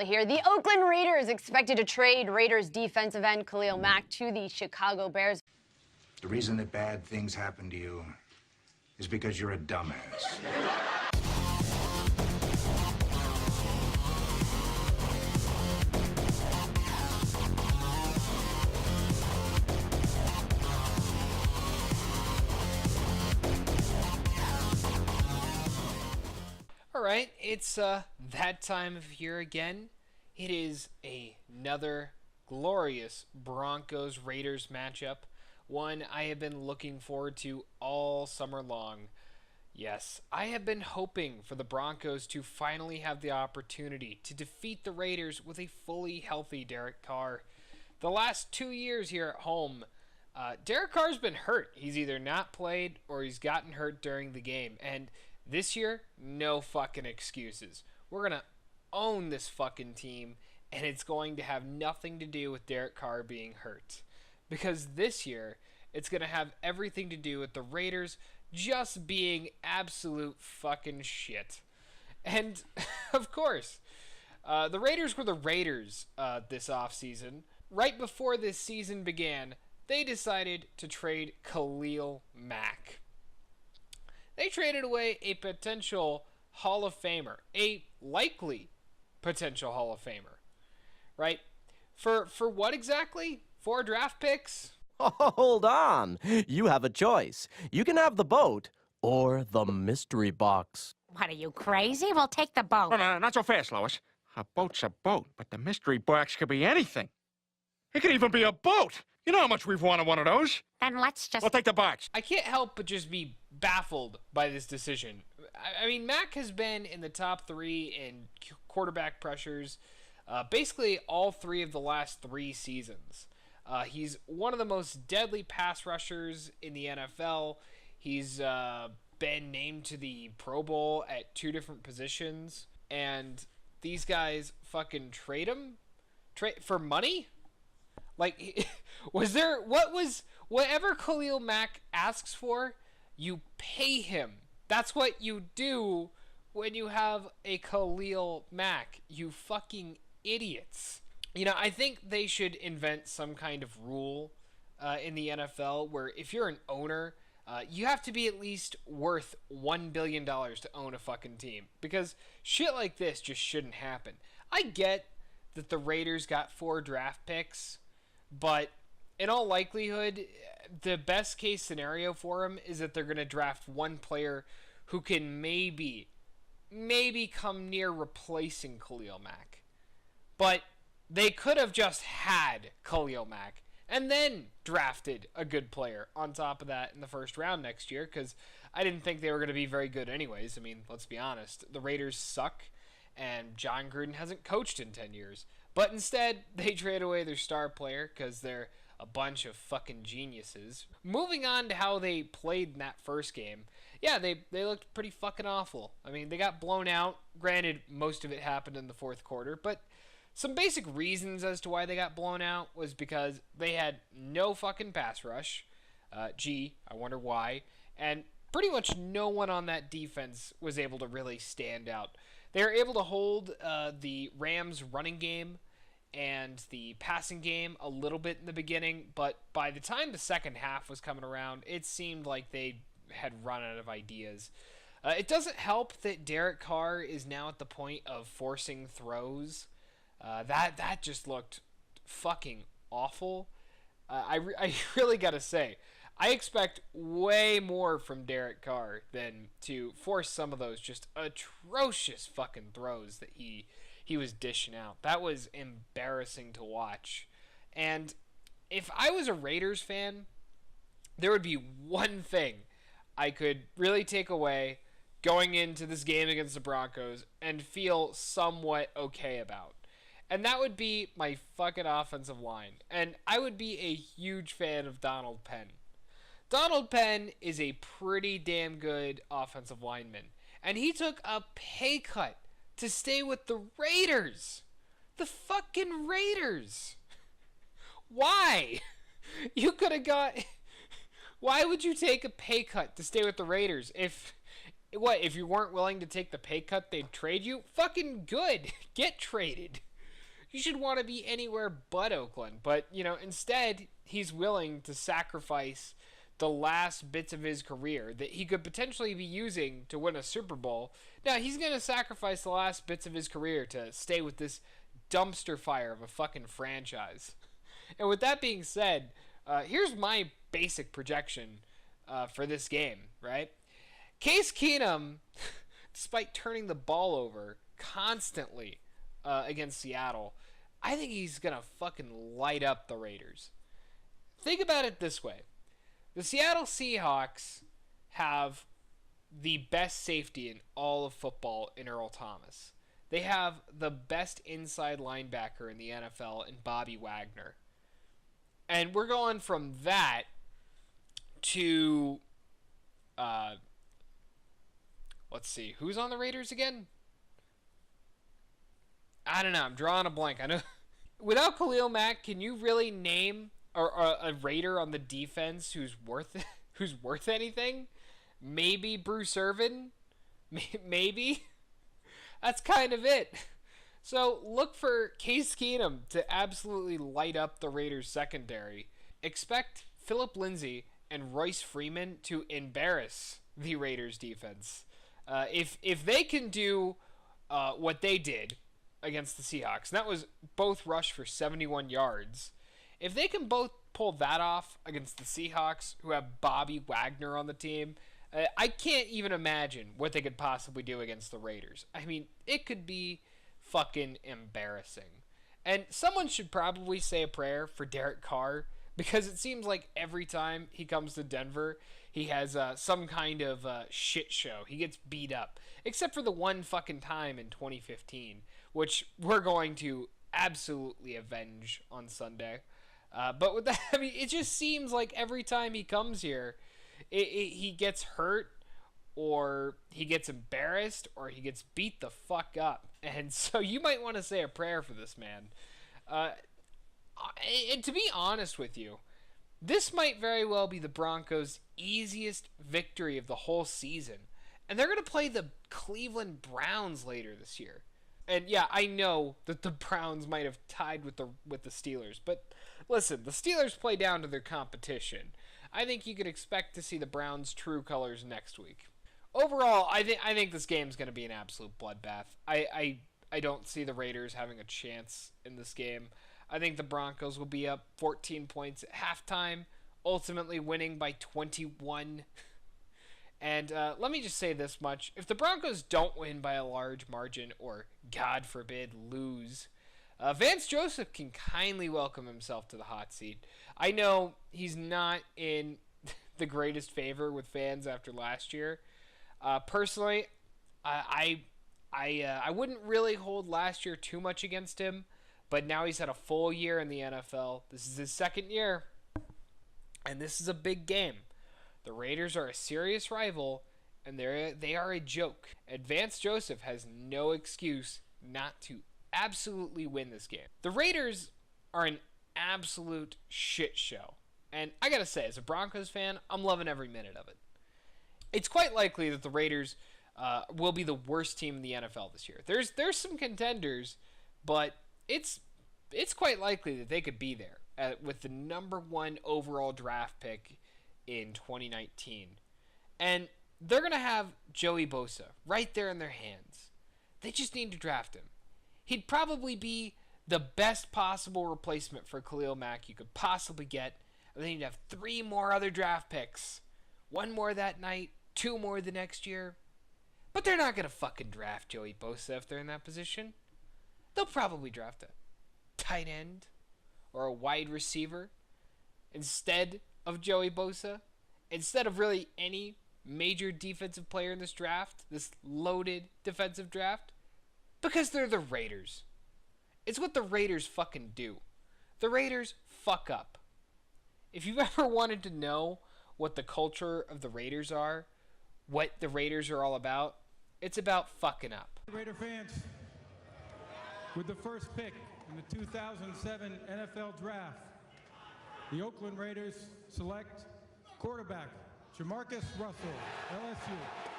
Here, the Oakland Raiders expected to trade Raiders defensive end Khalil Mack to the Chicago Bears. The reason that bad things happen to you is because you're a dumbass. All right, it's that time of year again. It is another glorious Broncos-Raiders matchup, one I have been looking forward to all summer long. Yes, I have been hoping for the Broncos to finally have the opportunity to defeat the Raiders with a fully healthy Derek Carr. The last 2 years here at home, Derek Carr's been hurt. He's either not played or he's gotten hurt during the game, and this year, no fucking excuses. We're going to own this fucking team, and it's going to have nothing to do with Derek Carr being hurt. Because this year, it's going to have everything to do with the Raiders just being absolute fucking shit. And, of course, the Raiders were the Raiders this offseason. Right before this season began, they decided to trade Khalil Mack. They traded away a potential Hall of Famer, a likely potential Hall of Famer, right? For what exactly? 4 draft picks? Hold on. You have a choice. You can have the boat or the mystery box. What, are you crazy? We'll take the boat. No, not so fast, Lois. A boat's a boat, but the mystery box could be anything. It could even be a boat. You know how much we've wanted one of those. Then let's just... We'll take the box. I can't help but just be baffled by this decision. I mean, Mack has been in the top 3 in quarterback pressures basically all 3 of the last 3 seasons. He's one of the most deadly pass rushers in the NFL. He's been named to the Pro Bowl at 2 different positions. And these guys fucking trade him? For money? Like, whatever Khalil Mack asks for, you pay him. That's what you do when you have a Khalil Mack, you fucking idiots. You know, I think they should invent some kind of rule in the NFL where if you're an owner, you have to be at least worth $1 billion to own a fucking team. Because shit like this just shouldn't happen. I get that the Raiders got 4 draft picks, but in all likelihood, the best case scenario for them is that they're going to draft one player who can maybe come near replacing Khalil Mack. But they could have just had Khalil Mack and then drafted a good player on top of that in the first round next year, because I didn't think they were going to be very good anyways. I mean, let's be honest. The Raiders suck, and John Gruden hasn't coached in 10 years. But instead, they trade away their star player because they're a bunch of fucking geniuses. Moving on to how they played in that first game. Yeah, they looked pretty fucking awful. I mean, they got blown out. Granted, most of it happened in the fourth quarter. But some basic reasons as to why they got blown out was because they had no fucking pass rush. I wonder why. And pretty much no one on that defense was able to really stand out. They were able to hold the Rams' running game and the passing game a little bit in the beginning, but by the time the second half was coming around, it seemed like they had run out of ideas. It doesn't help that Derek Carr is now at the point of forcing throws. That just looked fucking awful. I really gotta say, I expect way more from Derek Carr than to force some of those just atrocious fucking throws that he was dishing out. That was embarrassing to watch. And if I was a Raiders fan, there would be one thing I could really take away going into this game against the Broncos and feel somewhat okay about. And that would be my fucking offensive line. And I would be a huge fan of Donald Penn. Donald Penn is a pretty damn good offensive lineman. And he took a pay cut to stay with the Raiders. The fucking Raiders. Why? You could have got... Why would you take a pay cut to stay with the Raiders? If What, if you weren't willing to take the pay cut, they'd trade you? Fucking good. Get traded. You should want to be anywhere but Oakland. But, instead, he's willing to sacrifice the last bits of his career that he could potentially be using to win a Super Bowl. Now, he's going to sacrifice the last bits of his career to stay with this dumpster fire of a fucking franchise. And with that being said, here's my basic projection for this game, right? Case Keenum, despite turning the ball over constantly against Seattle, I think he's going to fucking light up the Raiders. Think about it this way. The Seattle Seahawks have the best safety in all of football in Earl Thomas. They have the best inside linebacker in the NFL in Bobby Wagner. And we're going from that to, let's see, who's on the Raiders again? I don't know. I'm drawing a blank. I know. Without Khalil Mack, can you really name a Raider on the defense who's worth anything? Maybe Bruce Irvin. Maybe. That's kind of it. So look for Case Keenum to absolutely light up the Raiders secondary. Expect Phillip Lindsay and Royce Freeman to embarrass the Raiders defense. If they can do what they did against the Seahawks, and that was both rush for 71 yards. If they can both pull that off against the Seahawks, who have Bobby Wagner on the team, I can't even imagine what they could possibly do against the Raiders. I mean, it could be fucking embarrassing. And someone should probably say a prayer for Derek Carr, because it seems like every time he comes to Denver, he has some kind of shit show. He gets beat up. Except for the one fucking time in 2015, which we're going to absolutely avenge on Sunday. But with that, I mean, it just seems like every time he comes here, he gets hurt, or he gets embarrassed, or he gets beat the fuck up. And so you might want to say a prayer for this man. And to be honest with you, this might very well be the Broncos' easiest victory of the whole season. And they're going to play the Cleveland Browns later this year. And yeah, I know that the Browns might have tied with the Steelers, but listen, the Steelers play down to their competition. I think you could expect to see the Browns' true colors next week. Overall, I think this game's going to be an absolute bloodbath. I don't see the Raiders having a chance in this game. I think the Broncos will be up 14 points at halftime, ultimately winning by 21. And let me just say this much. If the Broncos don't win by a large margin, or, God forbid, lose, Vance Joseph can kindly welcome himself to the hot seat. I know he's not in the greatest favor with fans after last year. Personally, I wouldn't really hold last year too much against him, but now he's had a full year in the NFL. This is his second year, and this is a big game. The Raiders are a serious rival, and they are a joke. And Vance Joseph has no excuse not to absolutely win this game. The Raiders are an absolute shit show. And I gotta say, as a Broncos fan, I'm loving every minute of it. It's quite likely that the Raiders will be the worst team in the NFL this year. There's some contenders, but it's quite likely that they could be there with the number 1 overall draft pick in 2019. And they're going to have Joey Bosa right there in their hands. They just need to draft him. He'd probably be the best possible replacement for Khalil Mack you could possibly get. And then you'd have 3 more other draft picks. 1 more that night, 2 more the next year. But they're not going to fucking draft Joey Bosa if they're in that position. They'll probably draft a tight end or a wide receiver instead of Joey Bosa, instead of really any major defensive player in this draft, this loaded defensive draft, because they're the Raiders. It's what the Raiders fucking do. The Raiders fuck up. If you've ever wanted to know what the culture of the Raiders are, what the Raiders are all about, it's about fucking up. Raider fans, with the first pick in the 2007 NFL Draft, the Oakland Raiders select quarterback Jamarcus Russell, LSU.